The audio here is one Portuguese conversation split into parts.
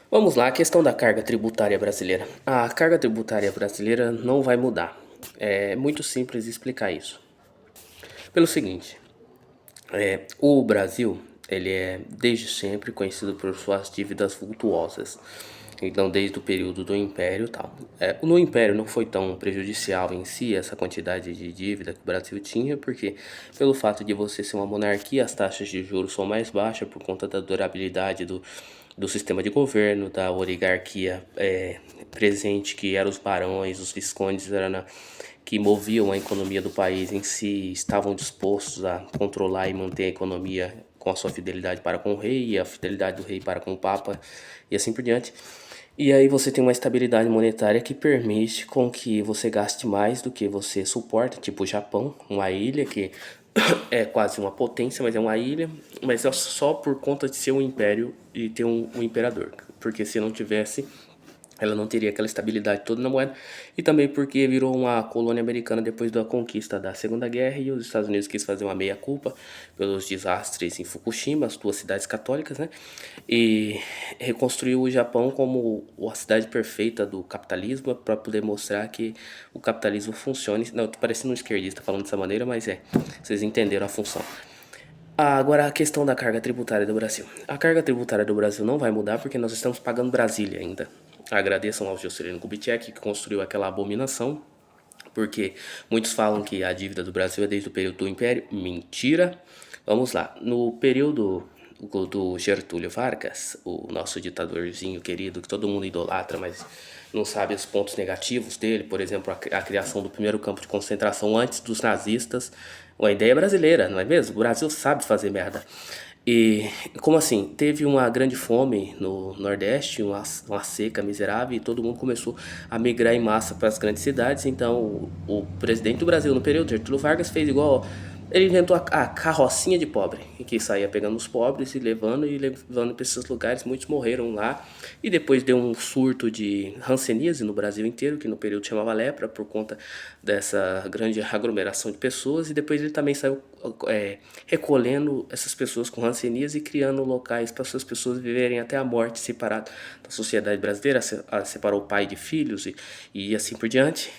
Vamos lá, a questão da carga tributária brasileira. A carga tributária brasileira não vai mudar. É muito simples explicar isso. Pelo seguinte, o Brasil, ele é desde sempre conhecido por suas dívidas vultuosas. Então, desde o período do Império e tal. No Império não foi tão prejudicial em si essa quantidade de dívida que o Brasil tinha, porque pelo fato de você ser uma monarquia, as taxas de juros são mais baixas por conta da durabilidade do sistema de governo, da oligarquia presente, que eram os barões, os viscondes, que moviam a economia do país em si, estavam dispostos a controlar e manter a economia com a sua fidelidade para com o rei e a fidelidade do rei para com o papa e assim por diante. E aí você tem uma estabilidade monetária que permite com que você gaste mais do que você suporta, tipo o Japão, uma ilha que é quase uma potência, mas é uma ilha, mas é só por conta de ser um império e ter um imperador. Porque se não tivesse, ela não teria aquela estabilidade toda na moeda, e também porque virou uma colônia americana depois da conquista da Segunda Guerra e os Estados Unidos quis fazer uma meia-culpa pelos desastres em Fukushima, as duas cidades católicas, né? E reconstruiu o Japão como a cidade perfeita do capitalismo para poder mostrar que o capitalismo funciona. Não, eu tô parecendo um esquerdista falando dessa maneira, mas vocês entenderam a função. Agora a questão da carga tributária do Brasil. A carga tributária do Brasil não vai mudar porque nós estamos pagando Brasília ainda. Agradeçam ao Juscelino Kubitschek que construiu aquela abominação, porque muitos falam que a dívida do Brasil é desde o período do Império. Mentira. Vamos lá. No período do Getúlio Vargas, o nosso ditadorzinho querido que todo mundo idolatra, mas não sabe os pontos negativos dele, por exemplo, a criação do primeiro campo de concentração antes dos nazistas. Uma ideia brasileira, não é mesmo? O Brasil sabe fazer merda. E como assim? Teve uma grande fome no Nordeste, uma seca miserável, e todo mundo começou a migrar em massa para as grandes cidades. Então, o presidente do Brasil, no período, Getúlio Vargas, fez igual. Ele inventou a carrocinha de pobre, que saía pegando os pobres e levando para esses lugares. Muitos morreram lá. E depois deu um surto de hanseníase no Brasil inteiro, que no período chamava lepra, por conta dessa grande aglomeração de pessoas. E depois ele também saiu recolhendo essas pessoas com hanseníase e criando locais para essas pessoas viverem até a morte separado da sociedade brasileira, separou o pai de filhos e assim por diante.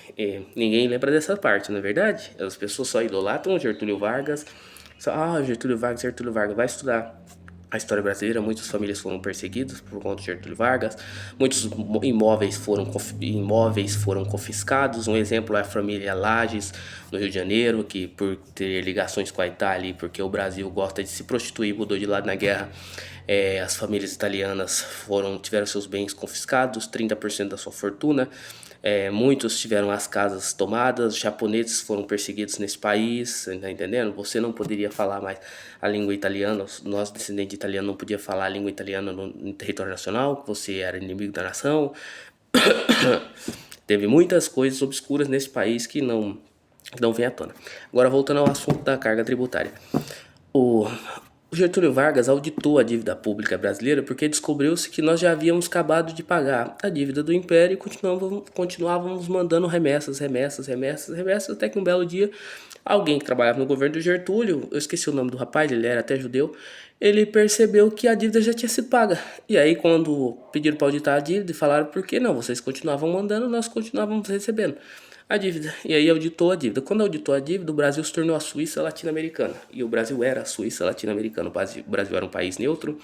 Ninguém lembra dessa parte, não é verdade? As pessoas só idolatram Getúlio Vargas. Getúlio Vargas, vai estudar a história brasileira. Muitas famílias foram perseguidas por conta de Getúlio Vargas, muitos imóveis foram confiscados. Um exemplo é a família Lages, no Rio de Janeiro, que por ter ligações com a Itália, porque o Brasil gosta de se prostituir, mudou de lado na guerra, as famílias italianas tiveram seus bens confiscados, 30% da sua fortuna. Muitos tiveram as casas tomadas, japoneses foram perseguidos nesse país, tá entendendo? Você não poderia falar mais a língua italiana, nós descendentes de italiano não podia falar a língua italiana no território nacional, que você era inimigo da nação. Teve muitas coisas obscuras nesse país que não vem à tona. Agora voltando ao assunto da carga tributária. O Getúlio Vargas auditou a dívida pública brasileira porque descobriu-se que nós já havíamos acabado de pagar a dívida do Império e continuávamos mandando remessas, até que um belo dia alguém que trabalhava no governo do Getúlio, eu esqueci o nome do rapaz, ele era até judeu, ele percebeu que a dívida já tinha sido paga. E aí quando pediram para auditar a dívida, falaram por que não, vocês continuavam mandando, nós continuávamos recebendo a dívida. E aí auditou a dívida. Quando auditou a dívida, o Brasil se tornou a Suíça latino-americana. E o Brasil era a Suíça latino-americana. O Brasil era um país neutro,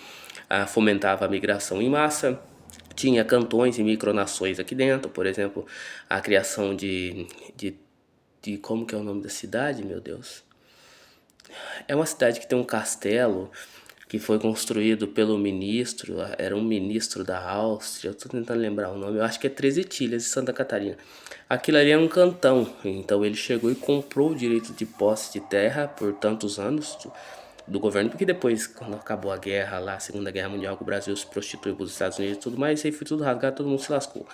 fomentava a migração em massa, tinha cantões e micronações aqui dentro. Por exemplo, a criação de como que é o nome da cidade, meu Deus? É uma cidade que tem um castelo que foi construído pelo ministro, era um ministro da Áustria, eu tô tentando lembrar o nome, eu acho que é Três Etilhas de Santa Catarina. Aquilo ali é um cantão, então ele chegou e comprou o direito de posse de terra por tantos anos do governo, porque depois, quando acabou a guerra lá, a Segunda Guerra Mundial, que o Brasil se prostituiu para os Estados Unidos e tudo mais, isso aí foi tudo rasgado, todo mundo se lascou.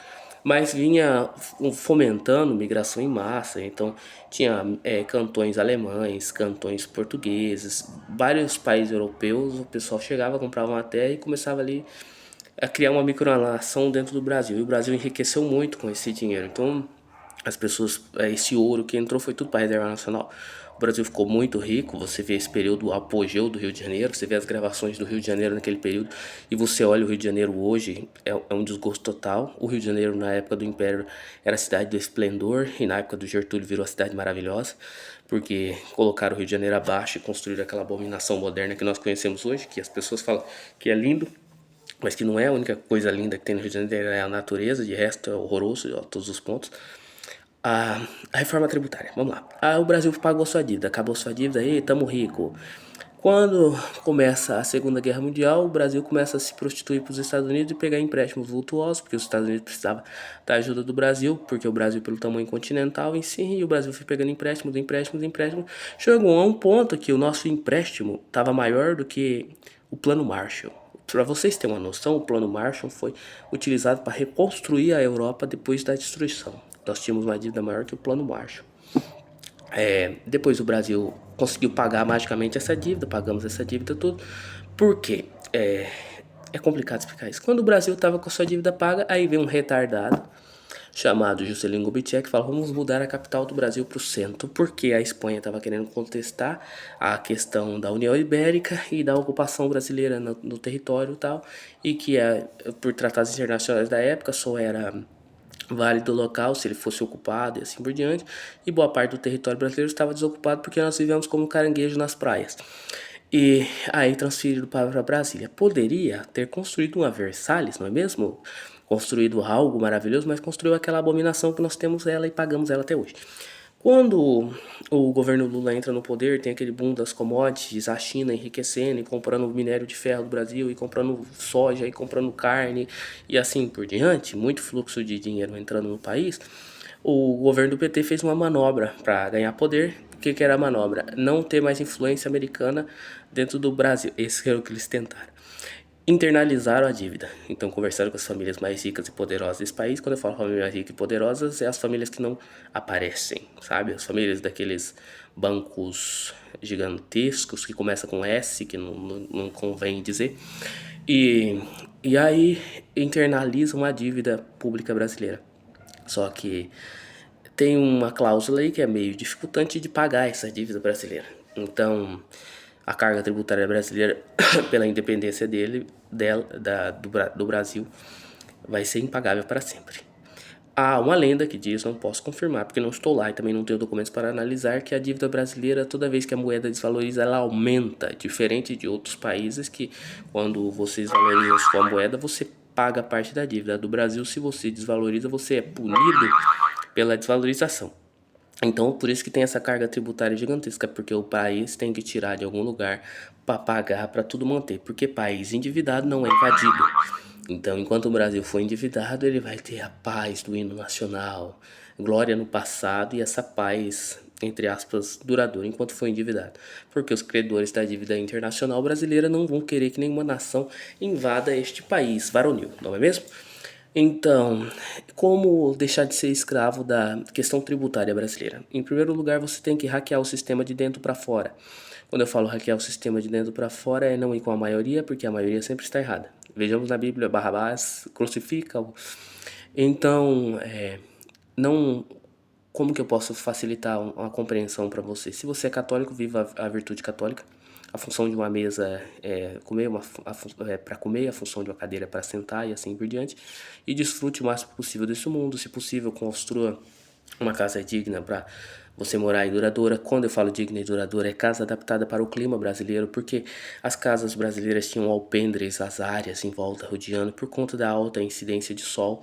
Mas vinha fomentando migração em massa, então tinha cantões alemães, cantões portugueses, vários países europeus, o pessoal chegava, comprava uma terra e começava ali a criar uma micronação dentro do Brasil. E o Brasil enriqueceu muito com esse dinheiro. Então, as pessoas, esse ouro que entrou foi tudo para a reserva nacional. O Brasil ficou muito rico, você vê esse período, o apogeu do Rio de Janeiro, você vê as gravações do Rio de Janeiro naquele período, e você olha o Rio de Janeiro hoje, é um desgosto total. O Rio de Janeiro, na época do Império, era a cidade do esplendor, e na época do Getúlio virou a cidade maravilhosa, porque colocaram o Rio de Janeiro abaixo e construíram aquela abominação moderna que nós conhecemos hoje, que as pessoas falam que é lindo, mas que não é a única coisa linda que tem no Rio de Janeiro, é a natureza, de resto é horroroso, ó, todos os pontos. A reforma tributária, vamos lá. O Brasil pagou sua dívida, acabou sua dívida, aí tamo rico. Quando começa a Segunda Guerra Mundial, o Brasil começa a se prostituir para os Estados Unidos e pegar empréstimos vultuosos, porque os Estados Unidos precisavam da ajuda do Brasil, porque o Brasil, pelo tamanho continental em si, e o Brasil foi pegando empréstimos. Chegou a um ponto que o nosso empréstimo estava maior do que o Plano Marshall. Para vocês terem uma noção, o Plano Marshall foi utilizado para reconstruir a Europa depois da destruição. Nós tínhamos uma dívida maior que o Plano Marshall. Depois o Brasil conseguiu pagar magicamente essa dívida, pagamos essa dívida tudo. Por quê? É complicado explicar isso. Quando o Brasil estava com a sua dívida paga, aí veio um retardado chamado Juscelino Kubitschek que falou: vamos mudar a capital do Brasil para o centro, porque a Espanha estava querendo contestar a questão da União Ibérica e da ocupação brasileira no território e tal, e que por tratados internacionais da época só era válido local se ele fosse ocupado e assim por diante, e boa parte do território brasileiro estava desocupado porque nós vivemos como caranguejo nas praias. E aí transferido para Brasília. Poderia ter construído uma Versalhes, não é mesmo? Construído algo maravilhoso, mas construiu aquela abominação que nós temos ela e pagamos ela até hoje. Quando o governo Lula entra no poder, tem aquele boom das commodities, a China enriquecendo e comprando minério de ferro do Brasil, e comprando soja, e comprando carne, e assim por diante, muito fluxo de dinheiro entrando no país. O governo do PT fez uma manobra para ganhar poder. O que era a manobra? Não ter mais influência americana dentro do Brasil. Esse era o que eles tentaram. Internalizaram a dívida. Então conversaram com as famílias mais ricas e poderosas desse país. Quando eu falo famílias mais ricas e poderosas, é as famílias que não aparecem, sabe? As famílias daqueles bancos gigantescos que começam com S, que não convém dizer. E aí internalizam a dívida pública brasileira. Só que tem uma cláusula aí que é meio dificultante de pagar essa dívida brasileira. Então, a carga tributária brasileira, pela independência do Brasil, vai ser impagável para sempre. Há uma lenda que diz, não posso confirmar porque não estou lá e também não tenho documentos para analisar, que a dívida brasileira, toda vez que a moeda desvaloriza, ela aumenta, diferente de outros países que quando você desvaloriza sua moeda, você paga parte da dívida. Do Brasil, se você desvaloriza, você é punido pela desvalorização. Então, por isso que tem essa carga tributária gigantesca, porque o país tem que tirar de algum lugar para pagar, para tudo manter, porque país endividado não é invadido. Então, enquanto o Brasil for endividado, ele vai ter a paz do hino nacional, glória no passado e essa paz, entre aspas, duradoura enquanto for endividado. Porque os credores da dívida internacional brasileira não vão querer que nenhuma nação invada este país varonil, não é mesmo? Então, como deixar de ser escravo da questão tributária brasileira? Em primeiro lugar, você tem que hackear o sistema de dentro para fora. Quando eu falo hackear o sistema de dentro para fora, é não ir com a maioria, porque a maioria sempre está errada. Vejamos na Bíblia, Barrabás crucifica-o. Então, não, como que eu posso facilitar uma compreensão para você? Se você é católico, viva a virtude católica. A função de uma mesa é comer, para comer, a função de uma cadeira é para sentar e assim por diante. E desfrute o máximo possível desse mundo. Se possível, construa uma casa digna para você morar e duradoura. Quando eu falo digna e duradoura, é casa adaptada para o clima brasileiro, porque as casas brasileiras tinham alpendres, as áreas em volta rodeando, por conta da alta incidência de sol.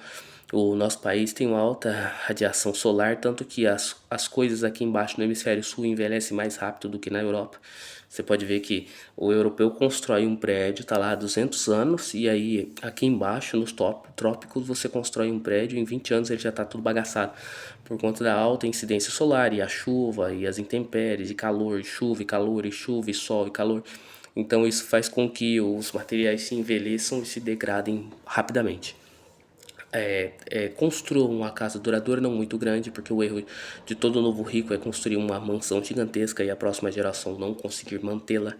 O nosso país tem uma alta radiação solar, tanto que as coisas aqui embaixo no hemisfério sul envelhecem mais rápido do que na Europa. Você pode ver que o europeu constrói um prédio, está lá há 200 anos, e aí aqui embaixo, nos trópicos, você constrói um prédio, em 20 anos ele já está tudo bagaçado, por conta da alta incidência solar, e a chuva, e as intempéries, e calor, e chuva, e calor, e chuva, e sol, e calor. Então isso faz com que os materiais se envelheçam e se degradem rapidamente. construa uma casa duradoura, não muito grande, porque o erro de todo novo rico é construir uma mansão gigantesca e a próxima geração não conseguir mantê-la.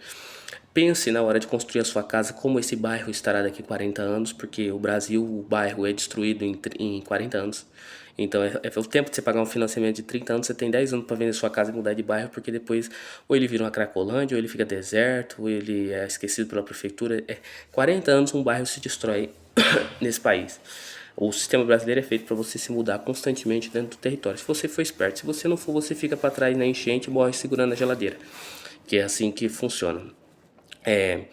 Pense na hora de construir a sua casa como esse bairro estará daqui 40 anos, porque o Brasil, o bairro é destruído em 40 anos. Então é o tempo de você pagar um financiamento de 30 anos, você tem 10 anos para vender sua casa e mudar de bairro, porque depois ou ele vira uma cracolândia, ou ele fica deserto, ou ele é esquecido pela prefeitura. 40 anos um bairro se destrói nesse país. O sistema brasileiro é feito para você se mudar constantemente dentro do território. Se você for esperto, se você não for, você fica para trás na enchente e morre segurando a geladeira. Que é assim que funciona. É,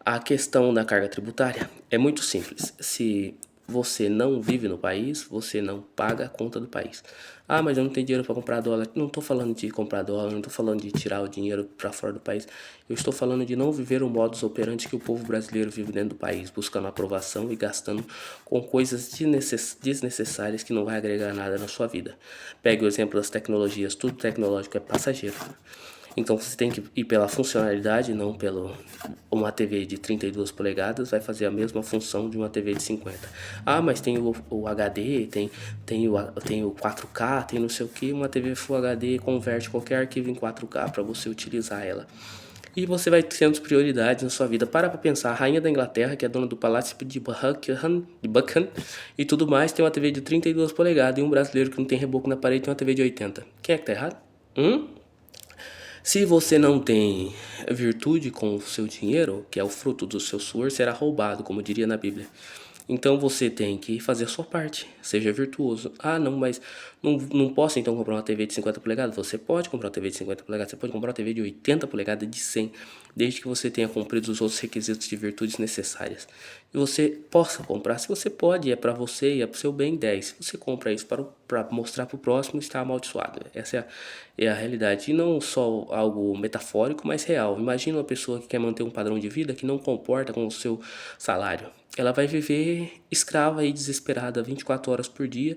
a questão da carga tributária é muito simples. Se você não vive no país, você não paga a conta do país. Ah, mas eu não tenho dinheiro para comprar dólar. Não estou falando de comprar dólar, não estou falando de tirar o dinheiro para fora do país. Eu estou falando de não viver o modus operandi que o povo brasileiro vive dentro do país, buscando aprovação e gastando com coisas desnecessárias que não vai agregar nada na sua vida. Pegue o exemplo das tecnologias, tudo tecnológico é passageiro. Então você tem que ir pela funcionalidade, não pelo uma TV de 32 polegadas vai fazer a mesma função de uma TV de 50. Ah, mas tem o HD, tem o 4K, tem não sei o que, uma TV Full HD converte qualquer arquivo em 4K para você utilizar ela. E você vai tendo prioridades na sua vida. Para pensar, a rainha da Inglaterra, que é dona do Palácio de Buckingham e tudo mais, tem uma TV de 32 polegadas e um brasileiro que não tem reboco na parede tem uma TV de 80. Quem é que tá errado? Se você não tem virtude com o seu dinheiro, que é o fruto do seu suor, será roubado, como diria na Bíblia. Então você tem que fazer a sua parte, seja virtuoso. Ah, não, mas não posso então comprar uma TV de 50 polegadas? Você pode comprar uma TV de 50 polegadas, você pode comprar uma TV de 80 polegadas, de 100, desde que você tenha cumprido os outros requisitos de virtudes necessárias. E você possa comprar, se você pode, é para você e é para o seu bem 10. Se você compra isso para mostrar para o próximo, está amaldiçoado. Essa é a realidade. E não só algo metafórico, mas real. Imagina uma pessoa que quer manter um padrão de vida que não comporta com o seu salário. Ela vai viver escrava e desesperada 24 horas por dia,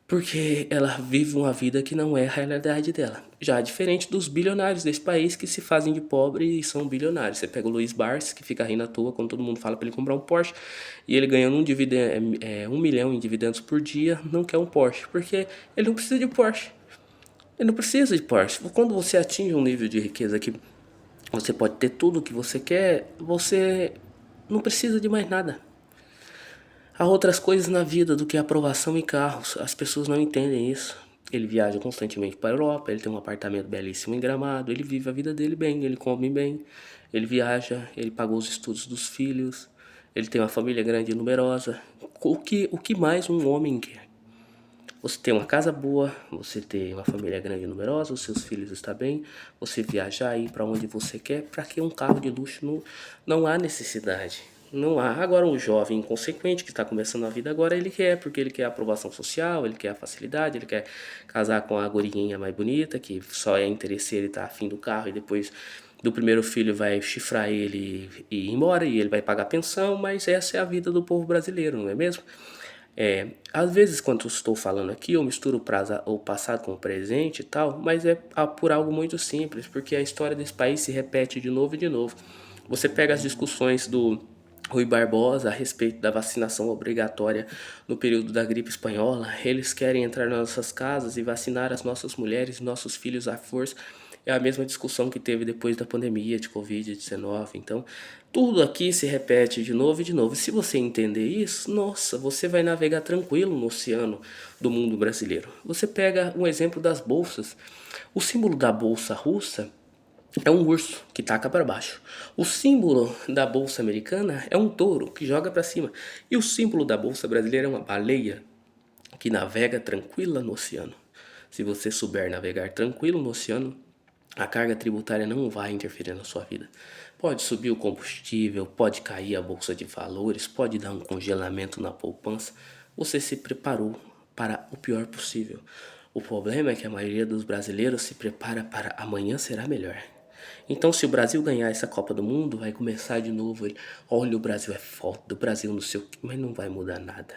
porque ela vive uma vida que não é a realidade dela. Já diferente dos bilionários desse país que se fazem de pobre e são bilionários. Você pega o Luiz Barsi, que fica rindo à toa quando todo mundo fala para ele comprar um Porsche, e ele ganhando 1 milhão em dividendos por dia, não quer um Porsche, porque ele não precisa de Porsche. Ele não precisa de Porsche. Quando você atinge um nível de riqueza que você pode ter tudo o que você quer, você não precisa de mais nada. Há outras coisas na vida do que aprovação e carros. As pessoas não entendem isso. Ele viaja constantemente para a Europa, ele tem um apartamento belíssimo em Gramado, ele vive a vida dele bem, ele come bem, ele viaja, ele pagou os estudos dos filhos, ele tem uma família grande e numerosa. O que mais um homem quer? Você ter uma casa boa, você ter uma família grande e numerosa, os seus filhos estão bem, você viajar e ir para onde você quer. Para que um carro de luxo? Não há necessidade. Não há. Agora um jovem inconsequente que está começando a vida agora, ele quer, porque ele quer a aprovação social, ele quer a facilidade, ele quer casar com a guriinha mais bonita, que só é interesseiro e tá afim do carro, e depois do primeiro filho vai chifrar ele e ir embora, e ele vai pagar pensão, mas essa é a vida do povo brasileiro, não é mesmo? Às vezes quando eu estou falando aqui, eu misturo o passado com o presente e tal, mas é por algo muito simples, porque a história desse país se repete de novo e de novo. Você pega as discussões do Rui Barbosa a respeito da vacinação obrigatória no período da gripe espanhola. Eles querem entrar nas nossas casas e vacinar as nossas mulheres e nossos filhos à força. É a mesma discussão que teve depois da pandemia de Covid-19. Então, tudo aqui se repete de novo e de novo. Se você entender isso, nossa, você vai navegar tranquilo no oceano do mundo brasileiro. Você pega um exemplo das bolsas. O símbolo da bolsa russa é um urso que taca para baixo. O símbolo da bolsa americana é um touro que joga para cima. E o símbolo da bolsa brasileira é uma baleia que navega tranquila no oceano. Se você souber navegar tranquilo no oceano, a carga tributária não vai interferir na sua vida. Pode subir o combustível, pode cair a bolsa de valores, pode dar um congelamento na poupança. Você se preparou para o pior possível. O problema é que a maioria dos brasileiros se prepara para amanhã será melhor. Então, se o Brasil ganhar essa Copa do Mundo, vai começar de novo. Olha, o Brasil é foda, o Brasil não sei o que, mas não vai mudar nada.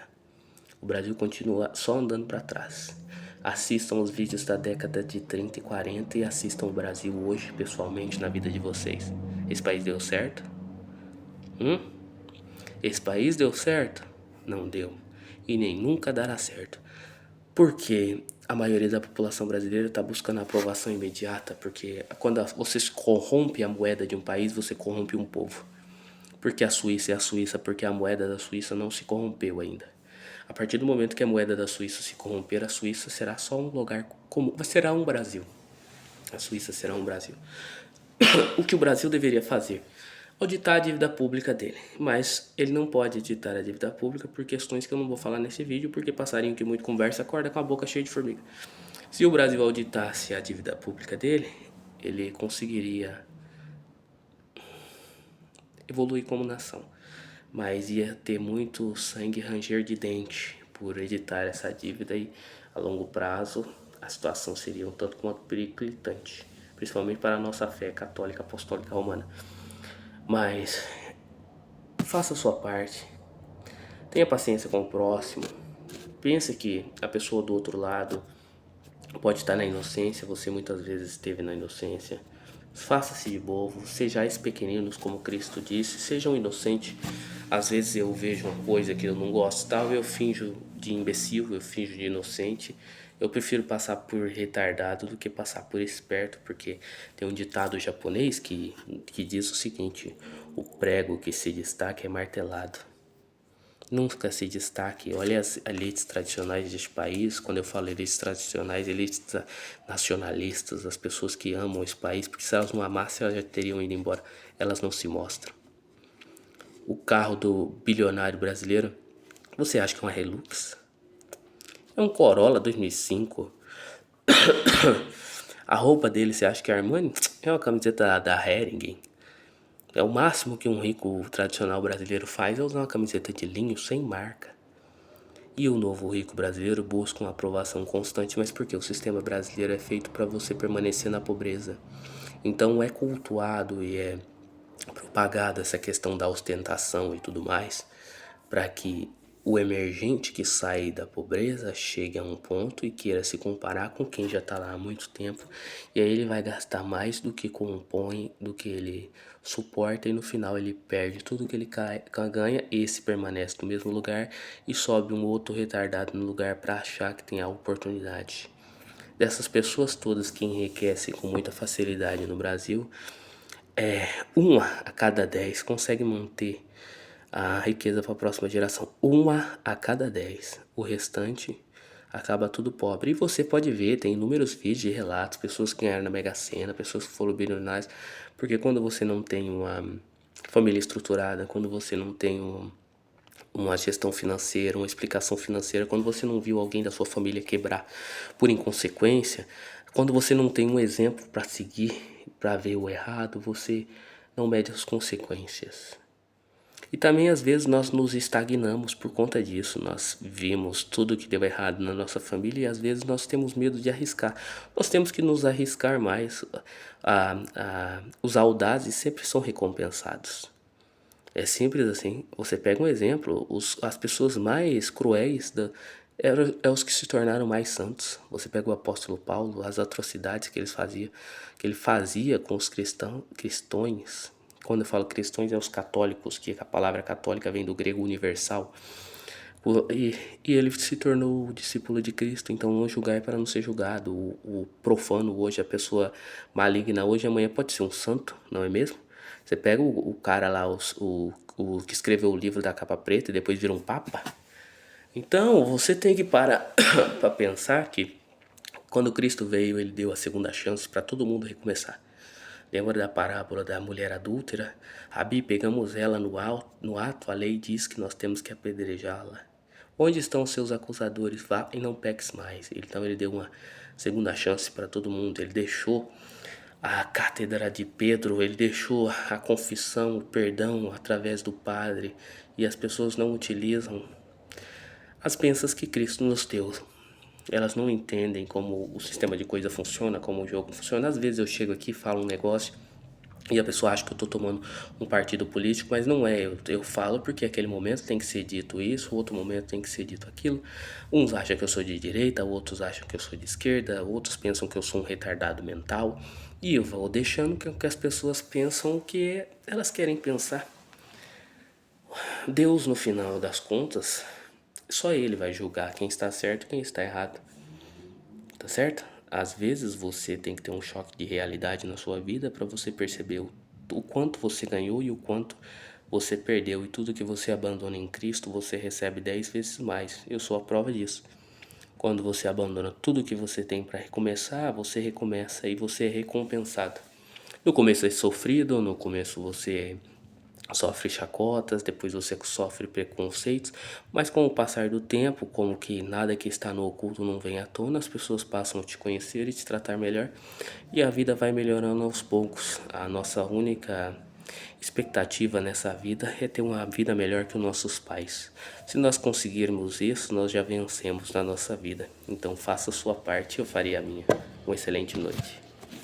O Brasil continua só andando para trás. Assistam os vídeos da década de 30 e 40 e assistam o Brasil hoje, pessoalmente, na vida de vocês. Esse país deu certo? Esse país deu certo? Não deu. e nem nunca dará certo. Porque a maioria da população brasileira está buscando a aprovação imediata, porque quando você corrompe a moeda de um país, você corrompe um povo. Porque a Suíça é a Suíça, porque a moeda da Suíça não se corrompeu ainda. A partir do momento que a moeda da Suíça se corromper, a Suíça será só um lugar comum, será um Brasil. A Suíça será um Brasil. O que o Brasil deveria fazer? Auditar a dívida pública dele, mas ele não pode auditar a dívida pública por questões que eu não vou falar nesse vídeo, porque passarinho que muito conversa acorda com a boca cheia de formiga. Se o Brasil auditasse a dívida pública dele, ele conseguiria evoluir como nação, mas ia ter muito sangue ranger de dente por editar essa dívida e a longo prazo a situação seria um tanto quanto periclitante, principalmente para a nossa fé católica apostólica romana. Mas faça a sua parte, tenha paciência com o próximo, pense que a pessoa do outro lado pode estar na inocência, você muitas vezes esteve na inocência. Faça-se de bobo, sejais pequeninos, como Cristo disse, sejam inocentes. Às vezes eu vejo uma coisa que eu não gosto, tal, eu finjo de imbecil, eu finjo de inocente. Eu prefiro passar por retardado do que passar por esperto, porque tem um ditado japonês que diz o seguinte: o prego que se destaca é martelado. Nunca se destaque. Olha as elites tradicionais deste país. Quando eu falo elites tradicionais, elites nacionalistas, as pessoas que amam esse país, porque se elas não amassem, elas já teriam ido embora. Elas não se mostram. O carro do bilionário brasileiro, você acha que é uma Hilux? É um Corolla 2005. A roupa dele, você acha que é Armani? É uma camiseta da Hering. É o máximo que um rico tradicional brasileiro faz é usar uma camiseta de linho sem marca. E o novo rico brasileiro busca uma aprovação constante, mas porque o sistema brasileiro é feito para você permanecer na pobreza. Então é cultuado e é propagada essa questão da ostentação e tudo mais, para que o emergente que sai da pobreza chegue a um ponto e queira se comparar com quem já está lá há muito tempo, e aí ele vai gastar mais do que compõe, do que ele suporta, e no final ele perde tudo que ele ganha, esse permanece no mesmo lugar e sobe um outro retardado no lugar para achar que tem a oportunidade. Dessas pessoas todas que enriquecem com muita facilidade no Brasil, uma a cada 10 consegue manter a riqueza para a próxima geração. Uma a cada 10. O restante acaba tudo pobre. E você pode ver, tem inúmeros vídeos de relatos, pessoas que ganharam na Mega Sena, pessoas que foram bilionárias. Porque quando você não tem uma família estruturada, quando você não tem uma gestão financeira, uma explicação financeira, quando você não viu alguém da sua família quebrar por inconsequência, quando você não tem um exemplo para seguir, para ver o errado, você não mede as consequências. E também às vezes nós nos estagnamos por conta disso. Nós vimos tudo que deu errado na nossa família e às vezes nós temos medo de arriscar. Nós temos que nos arriscar mais. Os audazes sempre são recompensados. É simples assim. Você pega um exemplo, as pessoas mais cruéis é os que se tornaram mais santos. Você pega o apóstolo Paulo, as atrocidades que ele fazia com os cristãos. Quando eu falo cristãos, é os católicos, que a palavra católica vem do grego universal. E ele se tornou discípulo de Cristo, então não julgai para não ser julgado. O profano hoje, a pessoa maligna hoje, amanhã pode ser um santo, não é mesmo? Você pega o cara lá, o que escreveu o livro da capa preta e depois vira um papa. Então você tem que parar para pensar que quando Cristo veio, ele deu a segunda chance para todo mundo recomeçar. Lembra da parábola da mulher adúltera? Rabi, pegamos ela no ato, a lei diz que nós temos que apedrejá-la. Onde estão seus acusadores? Vá e não peques mais. Então ele deu uma segunda chance para todo mundo. Ele deixou a cátedra de Pedro, ele deixou a confissão, o perdão através do Padre, e as pessoas não utilizam as bênçãos que Cristo nos deu. Elas não entendem como o sistema de coisa funciona, como o jogo funciona. Às vezes eu chego aqui e falo um negócio e a pessoa acha que eu tô tomando um partido político, mas não é. Eu falo porque aquele momento tem que ser dito isso, outro momento tem que ser dito aquilo. Uns acham que eu sou de direita, outros acham que eu sou de esquerda, outros pensam que eu sou um retardado mental. E eu vou deixando que as pessoas pensam o que elas querem pensar. Deus, no final das contas, Só ele vai julgar quem está certo e quem está errado, tá certo? Às vezes você tem que ter um choque de realidade na sua vida para você perceber o quanto você ganhou e o quanto você perdeu. E tudo que você abandona em Cristo, você recebe 10 vezes mais. Eu sou a prova disso. Quando você abandona tudo que você tem para recomeçar, você recomeça e você é recompensado. No começo é sofrido, no começo você sofre chacotas, depois você sofre preconceitos, mas com o passar do tempo, como que nada que está no oculto não vem à tona, as pessoas passam a te conhecer e te tratar melhor, e a vida vai melhorando aos poucos. A nossa única expectativa nessa vida é ter uma vida melhor que os nossos pais. Se nós conseguirmos isso, nós já vencemos na nossa vida. Então faça a sua parte, eu farei a minha. Uma excelente noite.